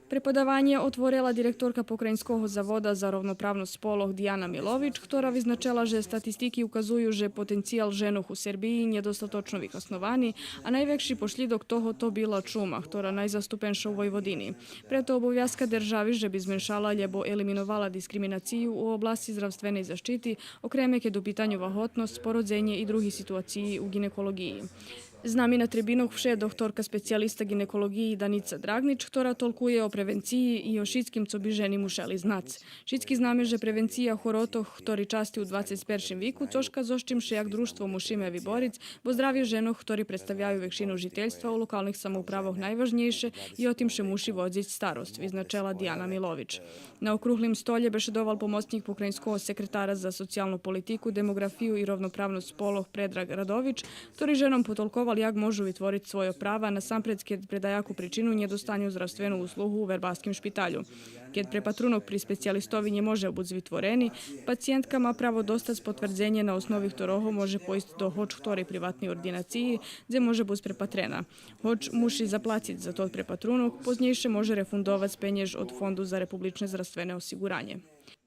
Преподавање отворила директорка Покрајинского завода за равноправност полов Дијана Милович, która визначела že статистики указују že потенцијал женох у Сербији недостаточно вих основани, а највекши пошлидок того то била чума, która најзаступенша у Војводини. Прето обовјазка држави že би зменшала љебо елиминовала дискриминацију у области здравствене заштити, окремеќе до питању вахотност, породзење и други ситуацији у гинекологији. Z nami na tribinok vše doktorka specijalista ginekologiji Danica Dragnić, która tolkuje o prevenciji i o šitskim, co bi ženi mušeli znac. Šitski znamy, że prevencija chorotoh, ktorí časti u 21. viku, coška zošćimše jak društvo mušime vyboric, bo zdravje ženoh, ktorí predstavljaju vekšinu žiteljstva u lokalnih samoupravoh najvažnijše i otimše muši vodzić starost, vyznačela Diana Milović. Na okruhlim stolje bešedoval pomocnik pokrajinskog sekretara za socijalnu politiku, demografiju i rovnopravnost spolov Predrag Radović, ktorý ženom potolkoval jak môžu vytvoriť svoje práva nasампред keď predajaku príčinu nedostanju zdravstvenu usluhu u Verbaskim špitalju. Keď prepatrunok pri specialistovi не може бути vytvoreni, pacijentka má pravo dostať potvrdzenje na osnovi ktorého môže pojsť do hoč ktorej privatnej ordinaciji, gdje može biti prepatrena. Hoč muši zaplatiť za to prepatrunok, poznejšie može refundovať z penjež od Fondu za republične zdravstvene osiguranje.